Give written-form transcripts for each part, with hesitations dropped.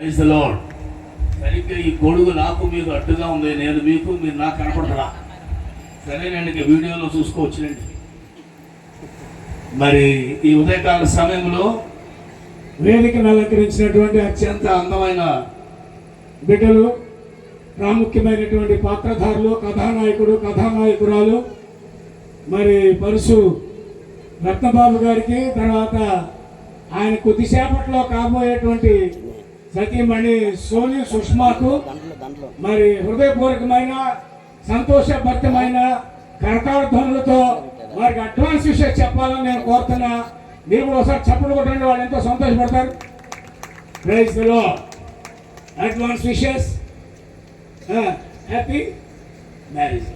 Praise the lord. సరిగ్గా ఈ గొడుగు నాకు మీకు అడ్డుగా ఉంది, నేను మీకు, మీరు నాకు కనపడరా? సరేనండి, ఇక వీడియోలో చూసుకోవచ్చునండి. మరి ఈ ఉదయకాల సమయంలో వేదికను అలంకరించినటువంటి అత్యంత అందమైన బిడ్డలు, ప్రాముఖ్యమైనటువంటి పాత్రధారులు, కథానాయకుడు, కథానాయకురాలు, మరి పరుసు రత్నబాబు గారికి, తర్వాత ఆయన కొద్దిసేపట్లో కాబోయేటువంటి సతీమణి సోని సుష్మాకు మరి హృదయపూర్వకమైన సంతోషభరితమైన కరతాళ ధ్వనులతో వారికి అడ్వాన్స్ విషయం చెప్పాలని నేను కోరుతున్నా. మీరు కూడా ఒకసారి చప్పట్లు కొట్టండి, వాళ్ళు ఎంతో సంతోషపడతారు. Praise the lord. Advance wishes, happy marriage.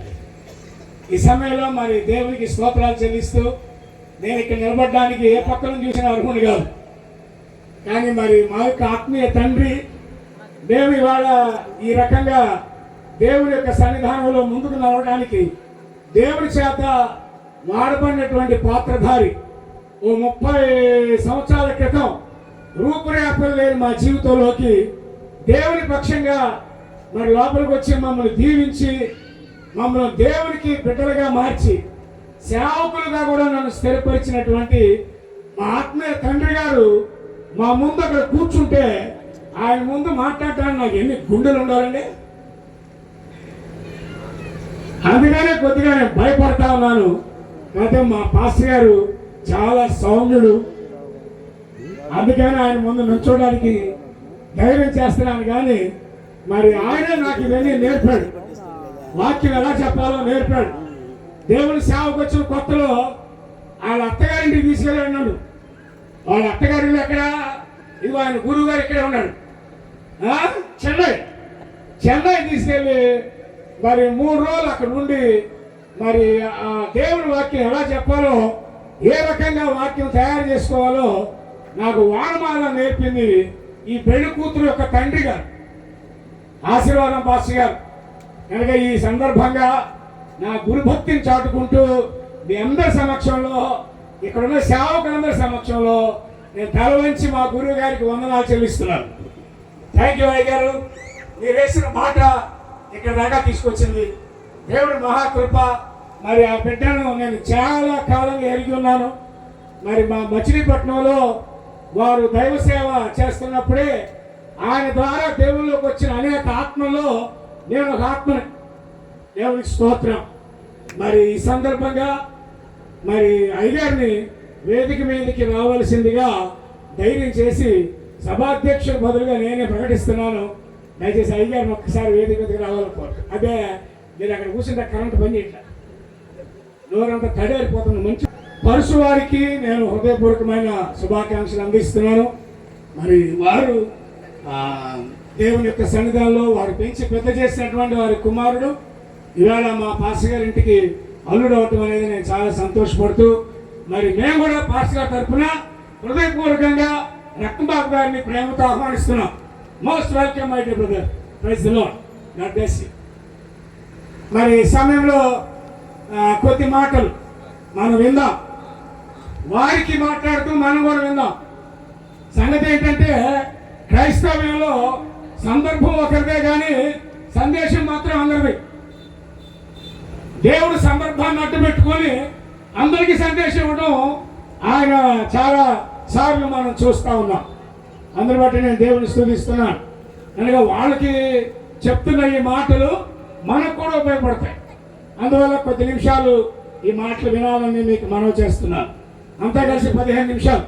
ఈ సమయంలో మరి దేవునికి స్తోత్రాలు చెల్లిస్తూ, నేను ఇక్కడ నిలబడడానికి ఏ పక్కన చూసిన అర్హుని కాదు, కానీ మరి మా యొక్క ఆత్మీయ తండ్రి దేవుని ఇవాళ ఈ రకంగా దేవుని యొక్క సన్నిధానంలో ముందుకు నడవడానికి దేవుని చేత వాడబడినటువంటి పాత్రధారి, ఓ 30 సంవత్సరాల క్రితం రూపురేఖలు లేని మా జీవితంలోకి దేవుని పక్షంగా మరి లోపలికి వచ్చి మమ్మల్ని దీవించి, మమ్మల్ని దేవునికి బిడ్డలుగా మార్చి, సేవకులుగా కూడా నన్ను స్థిరపరిచినటువంటి మా ఆత్మీయ తండ్రి గారు మా ముందు అక్కడ కూర్చుంటే, ఆయన ముందు మాట్లాడటానికి నాకు ఎన్ని గుండెలు ఉండాలండి. అందుకనే కొద్దిగా నేను భయపడతా ఉన్నాను. అయితే మా పాస్టర్ గారు చాలా సౌమ్యుడు, అందుకని ఆయన ముందు నుంచోడానికి ధైర్యం చేస్తున్నాను. కానీ మరి ఆయనే నాకు ఇవన్నీ నేర్పాడు, వాక్యం ఎలా చెప్పాలో నేర్పాడు. దేవుని సేవకు వచ్చిన కొత్తలో వాళ్ళ అత్తగారింటికి తీసుకెళ్ళాడు. వాళ్ళ అత్తగారిలో ఎక్కడ, ఇదిగో ఆయన గురువు గారు ఇక్కడే ఉన్నాడు, చెన్నై తీసుకెళ్ళి మరి 3 రోజులు అక్కడ ఉండి మరి ఆ దేవుని వాక్యం ఎలా చెప్పాలో, ఏ రకంగా వాక్యం తయారు చేసుకోవాలో నాకు వానమాల నేర్పింది ఈ పెళ్లి కూతురు యొక్క తండ్రి గారు. ఆశీర్వాదం పాస్టర్ గారు. కనుక ఈ సందర్భంగా నా గురుభక్తిని చాటుకుంటూ మీ అందరి సమక్షంలో, ఇక్కడున్న సేవకులందరి సమక్షంలో నేను తల వంచి మా గురువు గారికి వందనాలు చెల్లిస్తున్నాను. థ్యాంక్ యూ అయ్య గారు. మీరు వేసిన మాట ఇక్కడ దాకా తీసుకొచ్చింది దేవుడి మహాకృప. మరి ఆ బిడ్డను నేను చాలా కాలంగా ఎరిగి ఉన్నాను. మరి మా మచిలీపట్నంలో వారు దైవ సేవ చేస్తున్నప్పుడే ఆయన ద్వారా దేవుళ్ళలోకి వచ్చిన అనేక ఆత్మల్లో నేను ఒక ఆత్మని. దేవునికి స్తోత్రం. మరి ఈ సందర్భంగా మరి అయ్యగారిని వేదిక మీదకి రావాల్సిందిగా ధైర్యం చేసి సభాధ్యక్షుడు బదులుగా నేనే ప్రకటిస్తున్నాను. దయచేసి అయ్యగారిని ఒక్కసారి వేదిక మీదకి రావాలనుకోవచ్చు. అదే మీరు అక్కడ కూర్చుంటే కరెంట్ పని చేయట్లా, నోరంతా తడేరిపోతుంది. మంచి పరుసు వారికి నేను హృదయపూర్వకమైన శుభాకాంక్షలు అందిస్తున్నాను. మరి వారు దేవుని యొక్క సన్నిధానంలో వారు పెంచి పెద్ద చేసినటువంటి వారి కుమారుడు ఇవాళ మా పాస్టర్ గారి ఇంటికి అల్లుడు అవటం అనేది నేను చాలా సంతోషపడుతూ, మరి మేము కూడా పాస్టర్ గారి తరఫున హృదయపూర్వకంగా రత్నబాబు గారిని ప్రేమతో ఆహ్వానిస్తున్నాం. Most welcome my dear brother. Praise the lord. God bless you. మరి ఈ సమయంలో కొద్ది మాటలు మనం విందాం. వారికి మాట్లాడుతూ మనం కూడా విందాం. సంగతి ఏంటంటే, క్రైస్తవ్యంలో సందర్భం ఒకరిదే కానీ సందేశం మాత్రం అందరిది. దేవుడు సందర్భాన్ని అడ్డు పెట్టుకొని అందరికీ సందేశం ఇవ్వడం ఆయన చాలా సార్లు మనం చూస్తూ ఉన్నాం. అందరి బట్టి నేను దేవుని స్తుతిస్తున్నాను. అనగా వాళ్ళకి చెప్తున్న ఈ మాటలు మనకు కూడా ఉపయోగపడతాయి. అందువల్ల కొద్ది నిమిషాలు ఈ మాటలు వినాలని మీకు మనవి చేస్తున్నాను. అంతా కలిసి 15 నిమిషాలు,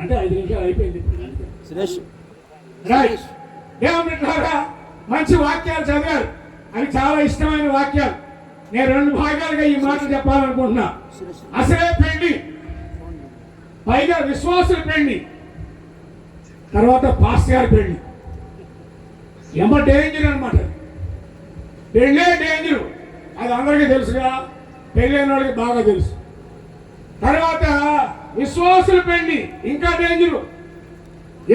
అంటే 5 నిమిషాలు అయిపోయింది ఇప్పుడు. రైట్. దేవుని ద్వారా మంచి వాక్యాలు చదివారు, అవి చాలా ఇష్టమైన వాక్యాలు. నేను 2 భాగాలుగా ఈ మాటలు చెప్పాలనుకుంటున్నా. అసలే పెళ్లి, పైగా విశ్వాసుల పెళ్లి, తర్వాత పాస్టర్ గారి పెళ్లి. ఎంత డేంజర్ అనమాట. పెళ్ళే డేంజరు, అది అందరికీ తెలుసుగా, పెళ్ళైన వాళ్ళకి బాగా తెలుసు. తర్వాత విశ్వాసుల పెళ్లి ఇంకా డేంజరు.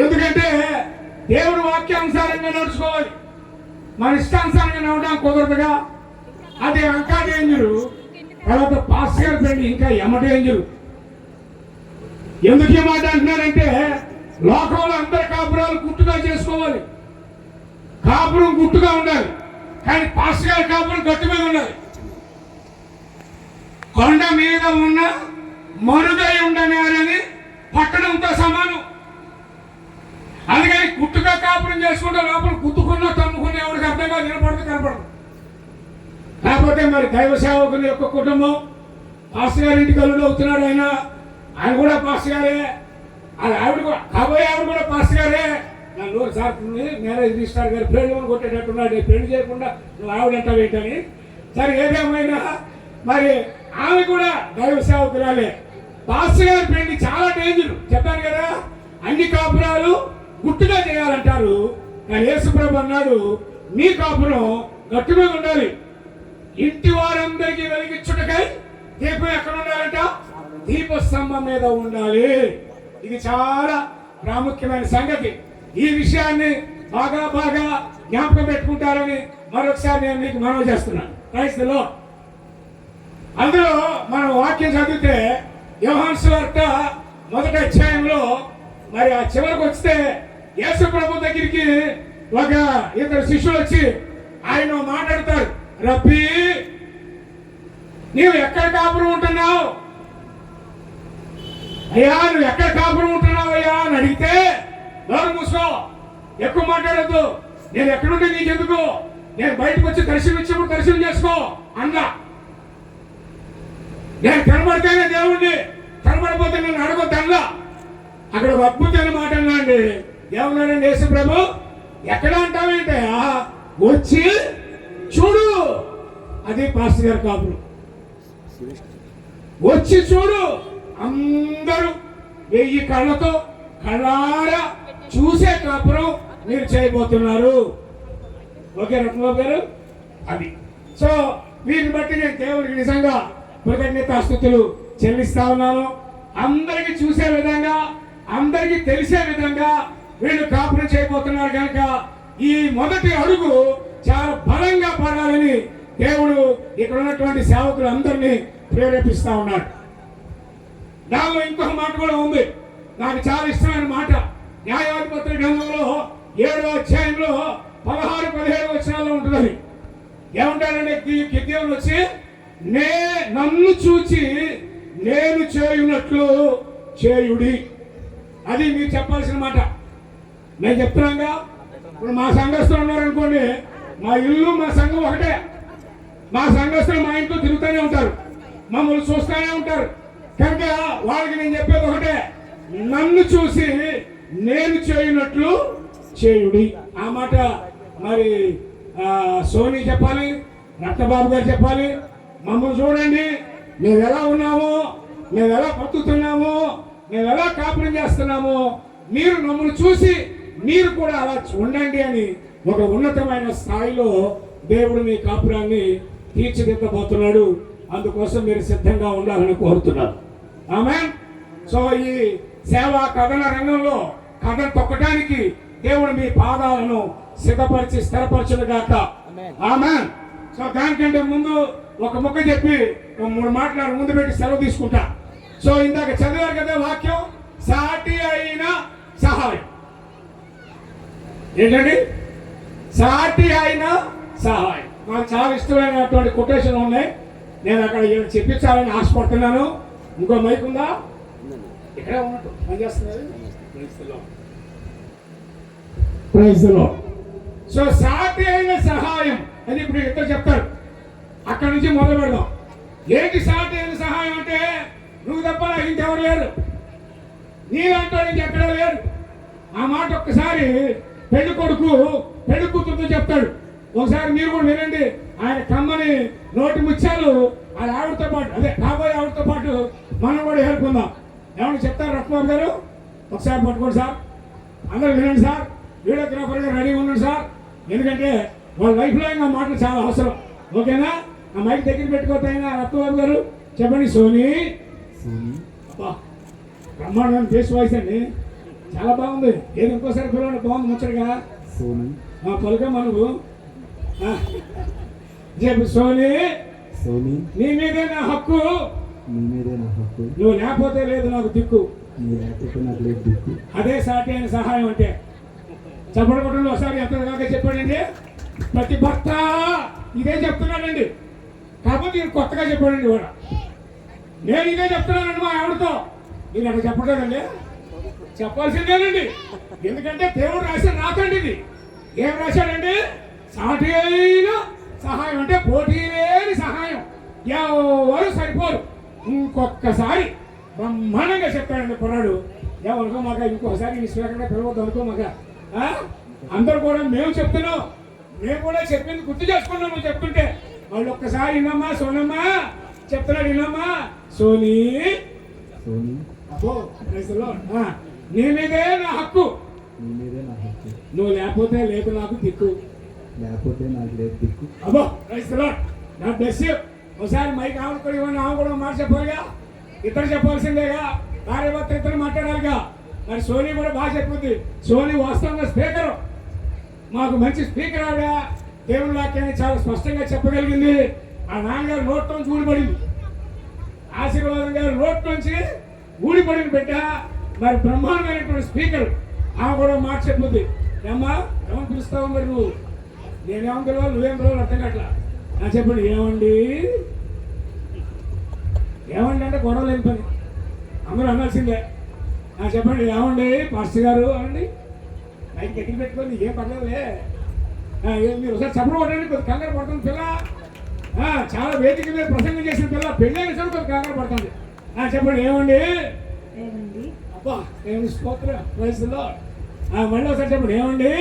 ఎందుకంటే దేవుడి వాక్యానుసారంగా నడుచుకోవాలి, మన ఇష్టానుసారంగా నడవడానికి కుదరదుగా, అది ఇంకా డేంజరు. తర్వాత పాస్టర్ గారి పెళ్లి ఇంకా ఎమ డేంజరు. ఎందుకు ఈ మాట అంటున్నారంటే, లోకంలో అందరి కాపురాలు గుట్టుగా చేసుకోవాలి, కాపురం గుట్టుగా ఉండాలి. కానీ పాస్టర్ గారి కాపురం గట్టు మీద ఉండాలి. కొండ మీద ఉన్న మరుగై ఉండనేరని పట్టణంతో సమానం. అందుకని గుట్టుగా కాపురం చేసుకుంటే లోపల గుద్దుకున్నా తమ్ముకున్న ఎవరికి అర్థంగా కనపడదు. కాకపోతే మరి దైవ సేవకుని యొక్క కుటుంబం పాస్టర్ గారి ఇంటికి అల్లుడు అవుతున్నాడు. ఆయన కూడా పాస్టర్ గారే, అది ఆవిడ కాబోయే ఆవిడ కూడా పాస్టర్ గారే. నా నూరు సార్లు మ్యారేజ్ రిజిస్టార్ గారు పెళ్లి కొట్టేటట్టున్నాడు. పెళ్లి చేయకుండా నువ్వు ఆవిడంటావు ఏంటని. సరే ఏదేమైనా మరి ఆమె కూడా దైవ సేవకురాలే. పాస్టర్ గారి పెళ్లి చాలా డేంజర్ చెప్పాను కదా. అన్ని కాపురాలు గుట్టుగా చేయాలంటారు, కానీ యేసుప్రభు అన్నాడు మీ కాపురం గట్టు మీద ఉండాలి. ఇంటి వారందరికీ వెలిగించుటకై దీపం ఎక్కడ ఉండాలంట? దీపస్తంభం మీద ఉండాలి. ఇది చాలా ప్రాముఖ్యమైన సంగతి. ఈ విషయాన్ని బాగా జ్ఞాపకం పెట్టుకుంటారని మరొకసారి నేను మీకు మనవి చేస్తున్నాను. Praise the lord. అందులో మనం వాక్యం చదివితే యోహాను సువార్త 1వ అధ్యాయంలో మరి ఆ చివరికి వస్తే యేసు ప్రభు దగ్గరికి ఒక ఇద్దరు శిష్యులు వచ్చి ఆయన మాట్లాడతారు, రబ్బీ నీవు ఎక్కడ కాపురం ఉంటున్నావు అయ్యా, నువ్వు ఎక్కడ కాపురం ఉంటున్నావు అయ్యా అని అడిగితే నోరు మూసుకో, ఎక్కువ మాట్లాడద్దు, నేను ఎక్కడుంటే నీకెందుకు, నేను బయటకు వచ్చి దర్శనం ఇచ్చినప్పుడు దర్శనం చేసుకో అన్నా. నేను కనబడితేనే దేవుణ్ణి, కనబడిపోతే నేను అడగొద్దు అన్నా. అక్కడ ఒక అద్భుతమైన మాట అన్నాండి. ఏమన్నాడండి యేసు ప్రభు? ఎక్కడ అంటావేంటే వచ్చి చూడు. అది పాస్టర్ గారు కాపురం. వచ్చి చూడు. అందరూ 1000 కళ్ళతో కళ్ళారా చూసే కాపురం మీరు చేయబోతున్నారు. ఓకే రత్నబాబు గారు, అది. సో వీరిని బట్టి నేను దేవుడికి నిజంగా కృతజ్ఞతాస్తుతులు చెల్లిస్తా ఉన్నాను. అందరికి చూసే విధంగా, అందరికి తెలిసే విధంగా వీళ్ళు కాపురం చేయబోతున్నారు కనుక ఈ మొదటి అడుగు చాలా బలంగా పడాలని దేవుడు ఇక్కడ ఉన్నటువంటి సేవకులు అందరినీ ప్రేరేపిస్తా ఉన్నాడు. దానిలో ఇంకొక మాట కూడా ఉంది, నాకు చాలా ఇష్టమైన మాట. న్యాయాధిపతుల గ్రంథంలో 7వ అధ్యాయంలో 16-17 వచనాల్లో ఉంటుంది. ఏమంటారంటే గిద్యోను వచ్చి నన్ను చూచి నేను చేయునట్లు చేయుడి. అది మీరు చెప్పాల్సిన మాట. నేను చెప్తున్నాగా, ఇప్పుడు మా సంఘస్థులు ఉన్నారనుకోండి, మా ఇల్లు మా సంఘం ఒకటే. మా సంఘస్థులు మా ఇంట్లో తిరుగుతూనే ఉంటారు, మమ్మల్ని చూస్తూనే ఉంటారు. కనుక వాళ్ళకి నేను చెప్పేది ఒకటే, నన్ను చూసి నేను చేయునట్లు చేయుడి. ఆ మాట మరి సోనీ చెప్పాలి, రత్నబాబు గారు చెప్పాలి. మమ్మల్ని చూడండి, మేము ఎలా ఉన్నామో, మేము ఎలా బతుకుతున్నామో, మేము ఎలా కాపురం చేస్తున్నామో, మీరు మమ్మల్ని చూసి మీరు కూడా అలా ఉండండి అని ఒక ఉన్నతమైన స్థాయిలో దేవుడు మీ కాపురాన్ని తీర్చిదిద్దబోతున్నాడు. అందుకోసం మీరు సిద్ధంగా ఉండాలని కోరుతున్నాను. ఆమేన్. సో ఈ సేవా కథన రంగంలో కథ తొక్కడానికి దేవుడు మీ పాదాలను సిద్ధపరిచి స్థిరపరచునుగాక. ఆమేన్. సో దానికంటే ముందు ఒక ముక్క చెప్పి 3 మాటలు ముందు పెట్టి సెలవు తీసుకుంటా. సో ఇందాక చదివారు కదా వాక్యం, సాటి అయిన సహాయం. ఏంటండి? సాటి అయిన సహాయం. నాకు చాలా ఇష్టమైనటువంటి కొటేషన్ ఉన్నాయి. నేను అక్కడ చెప్పించాలని ఆశపడుతున్నాను. ఇంకో మైక్ ఉందా? ఇక్కడే ఉన్నట్టు పనిచేస్తున్నారు. Praise the lord. సో సాటి అయిన సహాయం అని ఇప్పుడు ఇద్దరు చెప్తారు. అక్కడి నుంచి మొదలు పెడదాం. ఏంటి సాటి అయిన సహాయం అంటే? నువ్వు తప్ప నాకు ఇంకెవరు లేరు, నీలాంటో ఇంకెక్కడా లేరు. ఆ మాట ఒక్కసారి పెళ్లి కొడుకు పెళ్లి కూతురుతో చెప్తాడు. ఒకసారి మీరు కూడా వినండి. ఆయన కమ్మని నోటి ముత్యాలు ఆ ఆవిడతో పాటు, అదే కాబోయే ఆవిడతో పాటు మనం కూడా ఏర్పొందాం. ఏమన్నా చెప్తారు రత్నబాబు గారు? ఒకసారి పట్టుకోండి సార్, అందరూ వినండి సార్. వీడియోగ్రాఫర్గా రెడీ ఉండండి సార్, ఎందుకంటే వాళ్ళ లైఫ్లో ఆ మాటలు చాలా అవసరం. ఓకేనా? ఆ మైక్ దగ్గర పెట్టుకోతాయినా రత్నబాబు గారు చెప్పండి. సోనీ బ్రహ్మాండం ఫేస్ వాయిస్ అండి, చాలా బాగుంది. ఏది ఇంకోసారి పిల్లలు బాగుంది ముచ్చటగా. పలుకమ్మా నువ్వు. చెప్పు సోనీ. నీ మీదే నా హక్కు, నువ్వు లేకపోతే లేదు నాకు దిక్కు. అదే సాటి అయిన సహాయం అంటే. చప్పటి కొట్టండి ఒకసారి. ఎంత దాకా చెప్పాడండి? ప్రతి భర్త ఇదే చెప్తున్నాడండి. కాకపోతే నేను కొత్తగా చెప్పాడండి కూడా. నేను ఇదే చెప్తున్నానండి మా ఆవిడతో. నేను అక్కడ చెప్పలేదండి, చెప్పాల్సిందేనండి. ఎందుకంటే దేవుడు రాసిన రాకండి ఇది. ఏం రాశాడండి? సాటి అయిన సహాయం అంటే పోటీ లేని సహాయం. ఎవరు సరిపోరు. ఇంకొకసారి బ్రహ్మాండంగా చెప్తాడండి కుర్రాడు. ఎవరికో మాక ఇంకోసారి విశ్వేకంగా పిలవద్దు అనుకో మాక. అందరూ కూడా మేము చెప్తున్నాం, మేము కూడా చెప్పింది గుర్తు చేసుకున్నాం. నువ్వు చెప్తుంటే వాళ్ళు ఒక్కసారి వినమ్మా సోనమ్మా చెప్తున్నాడు. వినమ్మా సోనీ, అబ్బో నీ మీదే నా హక్కు. నువ్వు లేకపోతే లేదు నాకు దిక్కు. అబ్బో నా బ్లెస్ యూ. ఒకసారి మైక్ ఆవుకొని ఇవ్వండి. ఆమె కూడా మాట చెప్పాలిగా, ఇద్దరు చెప్పాల్సిందేగా. భార్య భర్త ఇద్దరు మాట్లాడాలిగా. మరి సోనీ కూడా బాగా చెప్పుద్ది. సోనీ వాస్తవంగా స్పీకర్, మాకు మంచి స్పీకర్ ఆవిడ. దేవుని వాక్యాన్ని చాలా స్పష్టంగా చెప్పగలిగింది. ఆ నాన్నగారు నోట్లోంచి ఊడిపడింది, ఆశీర్వాదం గారు నోట్లోంచి ఊడిపడిన బిడ్డ. మరి బ్రహ్మాండమైనటువంటి స్పీకర్. ఆమె కూడా మాట చెప్పుద్ది. ఏమ్మా ఏమని పిలుస్తావు మరి నువ్వు? నేనేమని పిలవాలి, నువ్వేం పిలవాలి అర్థం కావట్లా. నా చెప్పండి ఏమండి, ఏమండి అంటే గొడవ లేని పని, అందరూ అనాల్సిందే. నా చెప్పండి ఏమండి పాస్టర్ గారు అనండి. నైట్ గట్టికి పెట్టుకొని ఏం పర్లేదులే. మీరు ఒకసారి చప్పుడు పడండి. కొద్ది కంగారు పడుతుంది పిల్ల. చాలా వేదిక మీద ప్రసంగం చేసిన పిల్ల పెళ్ళైన సరే కొద్ది కంగారు పడుతుంది. చెప్పండి ఏమండి. అబ్బా ఏమి స్తోత్రం, ప్రైజ్ ది లార్డ్. మళ్ళీ ఒకసారి చెప్పండి ఏమండి.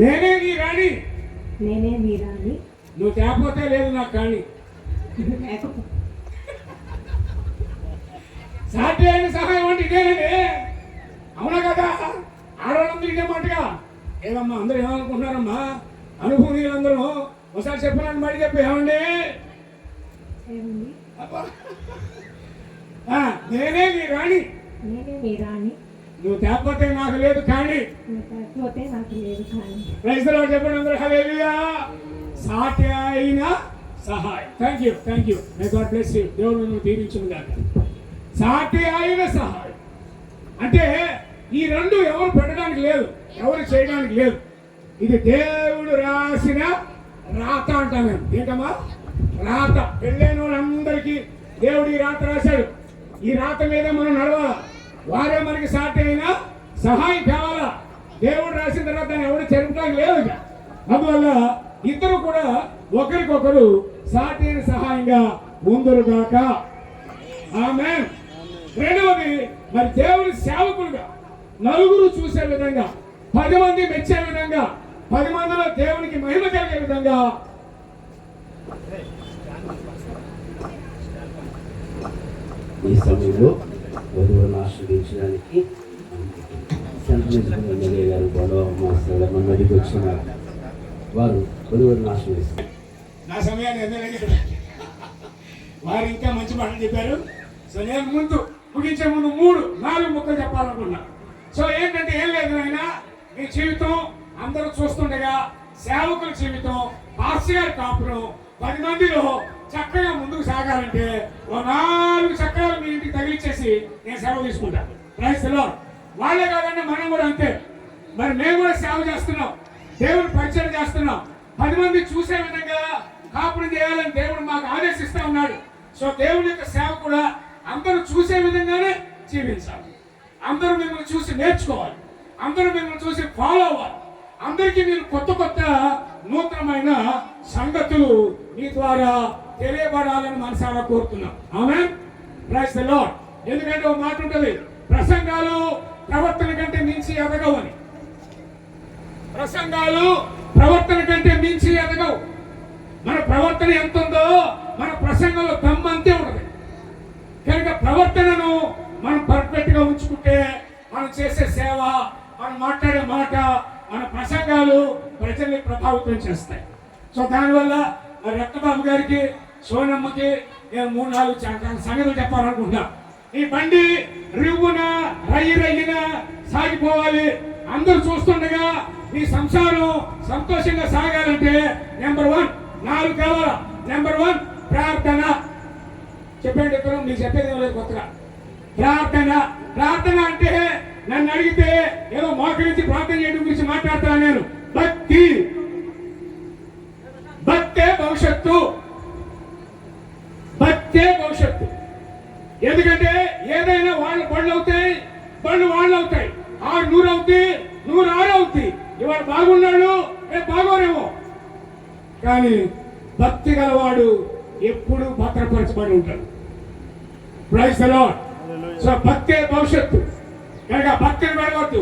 నేనే నీ రాణి. నువ్వు తేకపోతే లేదు నాకు కానీ. సాటి అయిన సహాయం అంటే ఇదేనండి. అవునా కదా? ఆడవాళ్ళందరూ ఇదే మాటగా. ఏమమ్మా అందరూ ఏమనుకుంటున్నారమ్మా? అనుభవీయులందరూ ఒకసారి చెప్పాలని మాట చెప్పి ఏమండి. నేనే నీ రాణి. నువ్వు తేకపోతే నాకు లేదు కానీ. ప్రైజ్ ది లార్డ్ చెప్పండి అందరూ హల్లెలూయా. సాటి అయిన సహాయం. Thank you. May God bless you. దేవుడు నువ్వు దీవించును గాక. సాటి అయిన సహాయం అంటే ఈ రెండు ఎవరు పెట్టడానికి లేదు, ఎవరు చేయడానికి లేదు. ఇది దేవుడు రాసిన రాత అంటాం మేము. ఏంటమ్మా? రాత. పెళ్ళైన వాళ్ళందరికీ దేవుడు ఈ రాత రాశాడు. ఈ రాత మీద మనం నడవాలా. వారే మనకి సాటి అయినా సహాయం కావాలా. దేవుడు రాసిన తర్వాత దాన్ని ఎవరు చెరపడానికి లేదు. అందువల్ల ఇద్దరు కూడా ఒకరికొకరు సాటి అయిన సహాయంగా ఉందరుగాక. ఆమేన్. రెండవది, మరి దేవుని సేవకులుగా నలుగురు చూసే విధంగా, 10 మంది మెచ్చే విధంగా, 10 మందిలో దేవునికి మహిమ కలిగే విధంగా ఈ సమయంలో వధువులను ఆశ్రయించడానికి సెంట్రల్ ఎమ్మెల్యే గారు గొడవ మాస్టర్ మన మధ్యకి వచ్చిన వారు వధువులను ఆశ్రయిస్తారు. నా సమయాన్ని వారు ఇంకా మంచి మాటలు చెప్పారు. సో నేను ముగించే ముందు 3-4 ముక్కలు చెప్పాలనుకున్నా. సో ఏంటంటే ఏం లేదు ఆయన, మీ జీవితం అందరూ చూస్తుండగా సేవకుల జీవితం, పాస్టర్ గారి కాపురం 10 మందిలో చక్కగా ముందుకు సాగాలంటే 4 చక్రాలు మీ ఇంటికి తగిలిచ్చేసి నేను సేవ తీసుకుంటాను. Praise the lord. వాళ్ళే కాదండి, మనం కూడా అంతే. మరి మేము కూడా సేవ చేస్తున్నాం, దేవుని పరిచయం చేస్తున్నాం. 10 మంది చూసే విధంగా కాపురం చేయాలని దేవుడు మాకు ఆదేశిస్తా ఉన్నాడు. సో దేవుని యొక్క సేవ కూడా అందరూ చూసే విధంగానే జీవించాలి. అందరూ మిమ్మల్ని చూసి నేర్చుకోవాలి, అందరూ మిమ్మల్ని చూసి ఫాలో అవ్వాలి. అందరికీ మీరు కొత్త నూతనమైన సంగతులు మీ ద్వారా తెలియబడాలని మనసారా కోరుతున్నాం. ఆమేన్. Praise the lord. ఎందుకంటే ఒక మాట ఉంటుంది, ప్రసంగాలు ప్రవర్తన కంటే మించి ఎదగవని. ప్రసంగాలు ప్రవర్తన కంటే మించి ఎదగవు. మన ప్రవర్తన ఎంత ఉందో మన ప్రసంగంలో దమ్మంతే ఉంటుంది. కనుక ప్రవర్తనను మనం పర్ఫెక్ట్ గా ఉంచుకుంటే మనం చేసే సేవ, మనం మాట్లాడే మాట, మన ప్రసంగాలు ప్రజల్ని ప్రభావితం చేస్తాయి. సో దానివల్ల రత్నబాబు గారికి, సోనమ్మకి నేను 3-4 సంగతులు చెప్పాలనుకుంటున్నా. ఈ బండి రివ్వున రయ్యిన సాగిపోవాలి. అందరూ చూస్తుండగా మీ సంసారం సంతోషంగా సాగాలంటే నెంబర్ 1 4 కావాలా. నెంబర్ 1 ప్రార్థన. చెప్పండి ఇద్దరు, మీకు చెప్పేది లేదు కొత్తగా. ప్రార్థన అంటే నన్ను అడిగితే ఏదో మోకరించి ప్రార్థన చేయడం గురించి మాట్లాడుతున్నా నేను. భక్తి, భక్తే భవిష్యత్తు, భక్తే భవిష్యత్తు. ఎందుకంటే ఏదైనా వాళ్ళ బళ్ళు అవుతాయి, బళ్ళు వాళ్ళు అవుతాయి. 6 100 అవుతాయి, 100 6 అవుతాయి. ఇవాళ బాగున్నాడు, రేపు బాగోరేమో. కానీ భక్తి గలవాడు ఎప్పుడు భద్రపరచబడి ఉంటాడు. Praise the lord. సో భక్తే భవిష్యత్తు. కనుక భక్తిని పెరగవద్దు.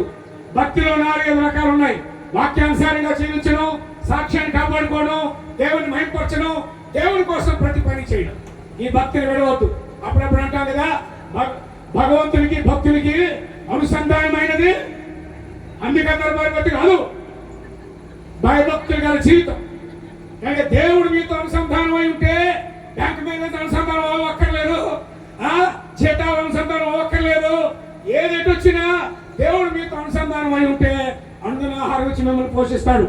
భక్తిలో 4 5 రకాలు ఉన్నాయి. వాక్యానుసారంగా జీవించడం, సాక్ష్యాన్ని కాపాడుకోవడం, దేవుని మహిమపరచడం, దేవుని కోసం ప్రతి పని చేయడం. ఈ భక్తిని విడవద్దు. అప్పుడప్పుడు అంటాం కదా, భగవంతునికి భక్తునికి అనుసంధానమైనది అందుకందరూ భక్తి కాదు, భయభక్తులు గల జీవితం. కనుక దేవుడు మీతో అనుసంధానం అయి ఉంటే బ్యాంకు మేనేజర్ అనుసంధానం అవ్వక్కర్లేదు, చేతాల అనుసంధానం అవ్వక్కర్లేదు. ఏదైతే వచ్చినా దేవుడు మీతో అనుసంధానం అయి ఉంటే అందున ఆహారం వచ్చి మిమ్మల్ని పోషిస్తాడు.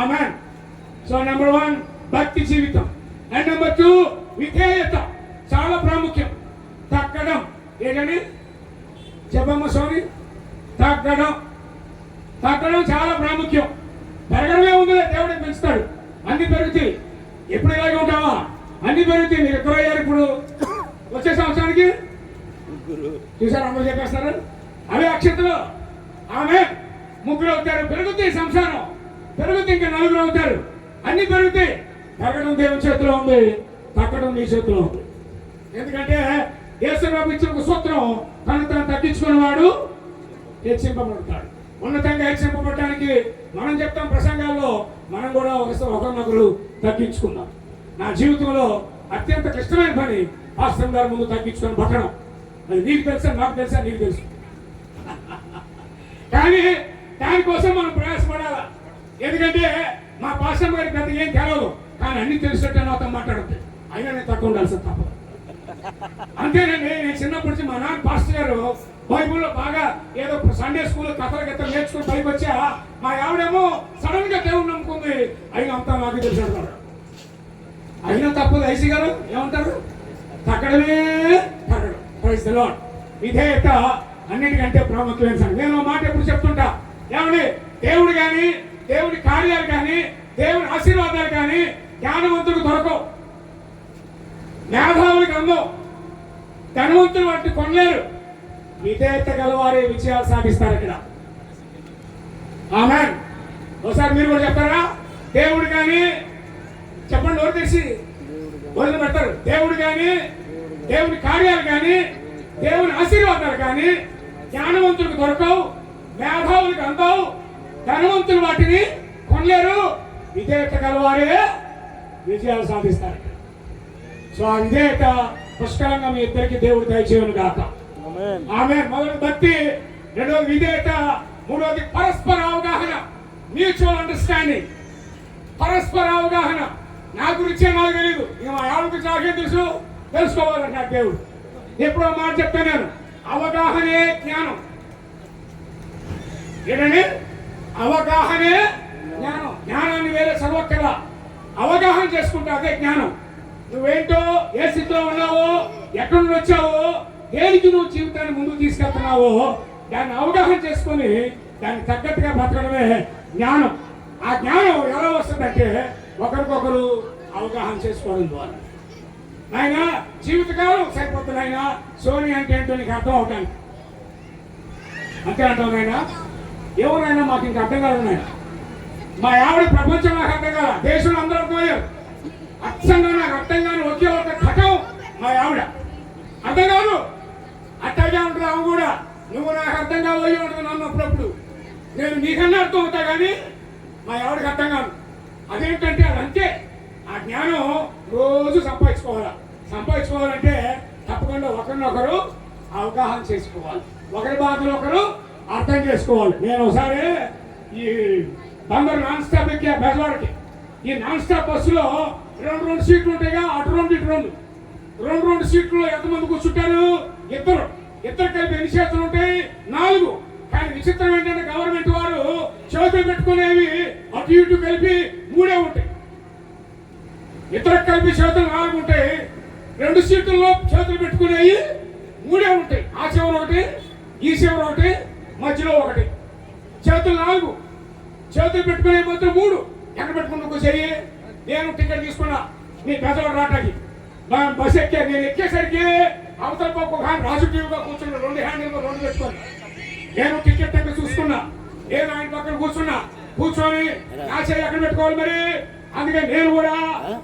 ఆమేన్. సో నెంబర్ 1 భక్తి జీవితం. అండ్ నెంబర్ 2 విధేయత. చాలా ప్రాముఖ్యం. తగ్గడం. ఏంటండి చెప్పమ్మ సోని? తగ్గడం. తగ్గడం చాలా ప్రాముఖ్యం. పెరగడమే ఉంది, దేవుడే పెంచుతాడు. అన్ని పెరుగుతాయి. ఎప్పుడు ఇలాగే ఉంటావా? అన్ని పెరుగుతాయి. మీరు ఎక్కడ అయ్యారు ఇప్పుడు? వచ్చే సంవత్సరానికి చూసారు, అందరూ చెప్పేస్తారు అవే అక్షంతలు. ఆమె 3 అవుతారు. పెరుగుతాయి, సంసారం పెరుగుతాయి, ఇంకా 4 అవుతారు. అన్ని పెరుగుతాయి. తగ్గడం దేవుని చేతిలో ఉంది, తగ్గడం నీ చేతిలో ఉంది. ఎందుకంటే యేసుప్రభు ఇచ్చిన ఒక సూత్రం, తను తాను తగ్గించుకునేవాడు హెచ్చింపబడతాడు. ఉన్నతంగా హెచ్చింపబడటానికి మనం చెప్తాం ప్రసంగాల్లో, మనం కూడా ఒకరినొకరు తగ్గించుకున్నాం. నా జీవితంలో అత్యంత క్లిష్టమైన పని పాస్టర్ గారి ముందు తగ్గించుకొని బతకడం. అది నీకు తెలుసా, నాకు తెలుసా, నీకు తెలుసు. కానీ దానికోసం మనం ప్రయాసపడాలా. ఎందుకంటే మా పాస్టర్ గారికి పెద్ద ఏం తెలవదు, కానీ అన్ని తెలిసినట్టే నాతో మాట్లాడుతాయి. అయినా నేను తక్కువ ఉండాల్సింది తప్పదు. అంతేనండి. నేను చిన్నప్పటి నుంచి మా నాన్న పాస్టర్ గారు బైబుల్లో బాగా ఏదో సండే స్కూల్ కథల గీతలు నేర్చుకుని పైకి వచ్చా. మా ఆవిడేమో సడన్ గా దేవుడు నమ్ముకుంది. అయినా అంతా నాకు తెలిసి అంటారు. అయినా తప్పదు. ఐసీ గారు ఏమంటారు? తగ్గడమే తగ్గడం. Praise the lord. విధేయత అన్నిటికంటే ప్రాముఖ్యమైన సంగతి. నేను మాట ఎప్పుడు చెప్తుంటా, ఏమండి దేవుడు కానీ, దేవుడి కార్యాలు కానీ, దేవుడి ఆశీర్వాదాలు కానీ జ్ఞానవంతుడికి దొరకవు, మేధావులకి అందవు, ధనవంతులు వాటిని కొనలేరు. విధేయత గలవారే విజయాలు సాధిస్తారు ఇక్కడ. ఆమేన్. ఒకసారి మీరు కూడా చెప్తారా? దేవుడు కానీ చెప్పండి, ఎవరు తెలిసి మొదలు పెడతారు. దేవుడు కానీ, దేవుని కార్యాలు కానీ, దేవుని ఆశీర్వాదాలు కానీ జ్ఞానవంతులకు దొరకవు, మేధావులకు అందవు, ధనవంతులు వాటిని కొనలేరు. విధేయత గలవారే విజయాలు సాధిస్తారు. సో ఆ విధేయత పుష్కలంగా మీ ఇద్దరికి దేవుడు దయచేయను గాక. ఆమేన్. మొదటి భక్తి, రెండవది విధేయత, మూడవది పరస్పర అవగాహన, మ్యూచువల్ అండర్స్టాండింగ్. పరస్పర అవగాహన. నా గురించే నాకు తెలియదు, ఇక మా ఆవిడ గురించి నాకేం తెలుసు, తెలుసుకోవాలంటే దేవుడు. ఎప్పుడో మాట చెప్తాను నేను, అవగాహనే జ్ఞానం. ఏంటండి? అవగాహనే జ్ఞానం. జ్ఞానాన్ని వేరే చదవక్కర్లా, అవగాహన చేసుకుంటా, అదే జ్ఞానం. నువ్వేంటో, ఏ స్థితిలో ఉన్నావో, ఎక్కడి నుండి వచ్చావో, దేనికి నువ్వు జీవితాన్ని ముందుకు తీసుకెళ్తున్నావో దాన్ని అవగాహన చేసుకొని దానికి తగ్గట్టుగా బతకడమే జ్ఞానం. ఆ జ్ఞానం ఎలా వస్తుందంటే ఒకరికొకరు అవగాహన చేసుకోవడం ద్వారా. ఆయన జీవితకాలం సరిపోతుంది. ఆయన సోని అంటే ఏంటో నీకు అర్థం అవటానికి అంతే అంటావు. ఆయన ఎవరైనా మాకు ఇంక అర్థం కాదు. ఆయన మా ఆవిడ ప్రపంచం నాకు అర్థం కాల, దేశంలో అందరూ అర్థమయ్యారు. అచ్చంగా నాకు అర్థం కాని ఒకే ఒక ఘటం మా ఆవిడ. అర్థం కాదు, అట్టగా ఉంటుంది ఆమె కూడా. నువ్వు నాకు అర్థం కావయ్యి ఉంటుంది నన్ను అప్పుడప్పుడు. నేను నీకన్నా అర్థం అవుతా కానీ మా ఆవిడకి అర్థం కాదు. అదేంటంటే అది అంతే. ఆ జ్ఞానం రోజు సంపాదించుకోవాలంటే తప్పకుండా ఒకరినొకరు అవగాహన చేసుకోవాలి, ఒకరి బాధలు ఒకరు అర్థం చేసుకోవాలి. నేను ఒకసారి ఈ బంగారు నాన్ స్టాప్ ఎక్కా బెజవాడకి. ఈ నాన్ స్టాప్ బస్సులో 2 సీట్లు ఉంటాయిగా, అటు 2 ఇటు 2 సీట్లు ఎంతమంది కూర్చుంటారు? ఇద్దరు కలిపి ఎన్ని చేతులు ఉంటాయి? 4. కానీ విచిత్రం ఏంటంటే గవర్నమెంట్ వారు చేతులు పెట్టుకునేవి అటు ఇటు కలిపి 3 ఉంటాయి. ఇద్దరు కలిపి చేతులు 4 ఉంటాయి. 2 సీట్లలో చేతులు పెట్టుకునేవి 3 ఉంటాయి. ఆ చివరి ఒకటి, ఈ చివర ఒకటి, మధ్యలో ఒకటి, చేతులు 4, చేతులు పెట్టుకునే మాత్రం 3. ఎక్కడ పెట్టుకున్నా చెయ్యి. నేను టికెట్ తీసుకున్నా మీ పెద్దవాడు రావటానికి. బస్ ఎక్కా. నేను ఎక్కేసరికి అవతల పక్క ఒక హ్యాండ్ రాజకీయంగా కూర్చున్నా, 2 హ్యాండిల్ 2 పెట్టుకొని. నేను టికెట్ దగ్గర చూసుకున్నా. నేను ఆయన పక్కన కూర్చొని నా చెయ్యి ఎక్కడ పెట్టుకోవాలి మరి. అందుకే నేను కూడా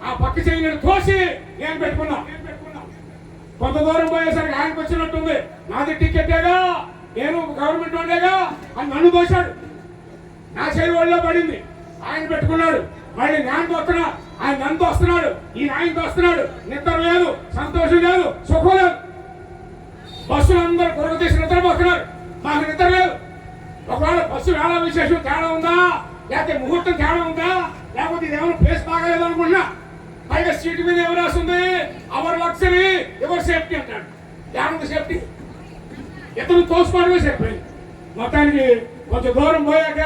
ఆ పక్క చెయ్యి నేను తోసి నేను పెట్టుకున్నా. కొంత దూరం పోయేసరికి ఆయనకు వచ్చినట్టుంది. నాది టికెటేగా, నేను గవర్నమెంట్ వాడేగా అని నన్ను దోశాడు. నా చెయ్యి ఒళ్ళో పడింది. ఆయన పెట్టుకున్నాడు. మళ్ళీ నేను వస్తున్నా, ఆయన నన్ను వస్తున్నాడు, ఈయన ఆయనతో వస్తున్నాడు. నిద్ర లేదు, సంతోషం లేదు, సుఖం లేదు. బస్సులు అందరూ కొరక తీసి నిద్రపోతున్నారు. మాకు నిద్ర లేదు. ఒకవేళ బస్సు వేళ విశేషం తేడా ఉందా, లేకపోతే ముహూర్తం తేడా ఉందా, లేకపోతే ఇది ఏమైనా ప్లేస్ బాగాలేదు అనుకున్నా. పైగా సీటు మీద ఎవరు రాస్తుంది, అవర్ లగ్జరీ ఎవరు సేఫ్టీ అంటాడు. ఏమంది సేఫ్టీ? ఇతను తోసుకోవడమే సరిపోయింది. మొత్తానికి కొంచెం దూరం పోయాక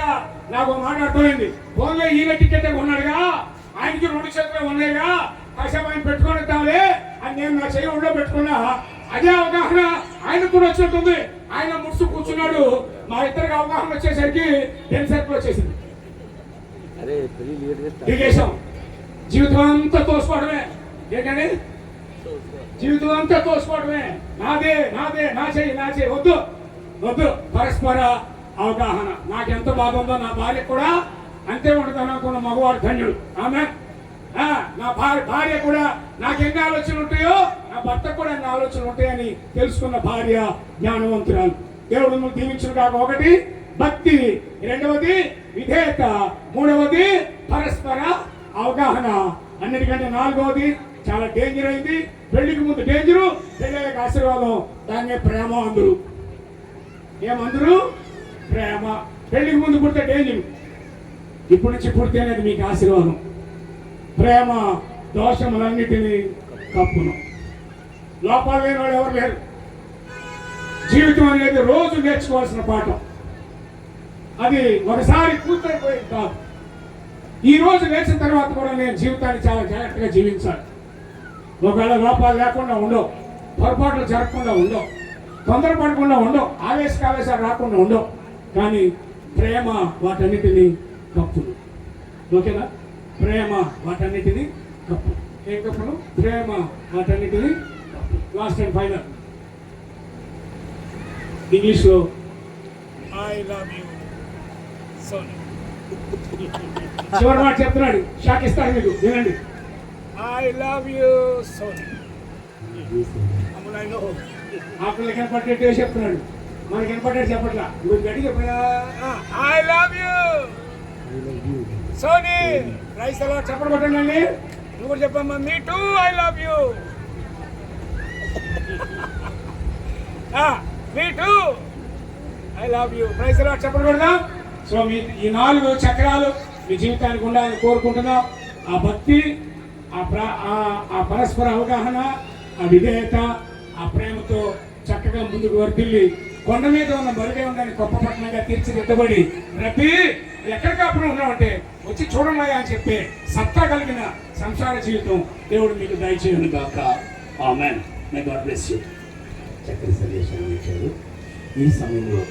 నాకు మాట అర్థమైంది. ఫోన్లో ఈయన టికెట్ ఉన్నాడుగా, ఆయనకి 2 చేతులు ఉన్నాయిగా, కాసేపు ఆయన పెట్టుకొని ఇద్దాంలే అని నేను నా చెయ్యి ఒళ్ళో పెట్టుకున్నా. అదే అవగాహన ఆయనకు కూడా వచ్చినట్టుంది. ఆయన ముడుచు కూర్చున్నాడు. మా ఇద్దరికి అవగాహన వచ్చేసరికి 10 సర్కిల్ వచ్చేసింది. దిగేశాం. జీవితం అంతా తోసుకోవడమే. ఏంటండి? జీవితం అంతా తోసుకోవడమే. నాదే నాదే, నా చెయ్యి వద్దు. పరస్పర అవగాహన. నాకెంత బాధ ఉందో నా భార్య కూడా అంతే ఉంటుంది అనుకున్న మగవాడు ధన్యుడు. ఆమె నా భార్య కూడా నాకు ఎన్ని ఆలోచనలు ఉంటాయో నా భర్తకు కూడా ఎన్ని ఆలోచనలు ఉంటాయని తెలుసుకున్న భార్య జ్ఞానవంతురాలు. దేవుడు నువ్వు దీవించును కాక. 1 భక్తి, 2వది విధేయత, 3వది పరస్పర అవగాహన, అన్నిటికంటే 4వది చాలా డేంజర్ అయింది. పెళ్లికి ముందు డేంజరు, పెళ్ళికి ఆశీర్వాదం. దాన్నే ప్రేమ అందరు. ఏమందరు? ప్రేమ. పెళ్లికి ముందు పుడితే డేంజరు, ఇప్పటి నుంచి పుడితేనేది మీకు ఆశీర్వాదం. ప్రేమ దోషములన్నిటినీ కప్పును. లోపాలు లేని వాళ్ళు ఎవరు లేరు. జీవితం అనేది రోజు నేర్చుకోవాల్సిన పాఠం. అది ఒకసారి పూర్తయిపోయింది కాదు. ఈ రోజు నేర్చిన తర్వాత కూడా నేను జీవితాన్ని చాలా జాగ్రత్తగా జీవించాలి. ఒకవేళ లోపాలు లేకుండా ఉండవు, పొరపాట్లు జరగకుండా ఉండవు, తొందరపడకుండా ఉండవు, ఆవేశాలు రాకుండా ఉండవు. కానీ ప్రేమ వాటన్నిటినీ కప్పును. ఓకేనా? ప్రేమ వాటన్నిటినీ కప్పు. ఏం కప్పును? ప్రేమ వాటన్నిటినీ కప్పు. లాస్ట్ అండ్ ఫైనల్ ఇంగ్లీష్లో ఐ లవ్ యూ సోనీ. చివరి మాట చెప్తున్నాడు, షాక్ ఇస్తాడు మీకు. వినండి. I love you Soni. ఆకులు కనపడేట్టు చెప్తున్నాడు, మనకి కనపడేట్టు చెప్పట్లా. నువ్వు గట్టి చెప్పినా ఐ లవ్ యూ సోనీ. రైస్ అలా చెప్పడం కొట్టండి. నువ్వు కూడా చెప్పమ్మా, me too I love you. Me too I love you. రైస్ అలా చెప్పడం కొడదాం. సో మీ ఈ 4 చక్రాలు మీ జీవితానికి ఉండాలని కోరుకుంటున్నాం. ఆ భక్తి, ఆ పరస్పర అవగాహన, ఆ విధేయత, ఆ ప్రేమతో చక్కగా ముందుకు వర్తిల్లి కొండ మీద ఉన్న బలిదేవుని గొప్ప పట్టణంగా తీర్చిదిద్దబడి రబ్బీ ఎక్కడికి అప్పుడు ఉన్నామంటే వచ్చి చూడండి అని చెప్పే సత్తా కలిగిన సంసార జీవితం దేవుడు మీకు దయచేయను గాక. Amen. May God bless you. చక్కని సందేశాన్ని ఇచ్చారు. ఈ సమయంలో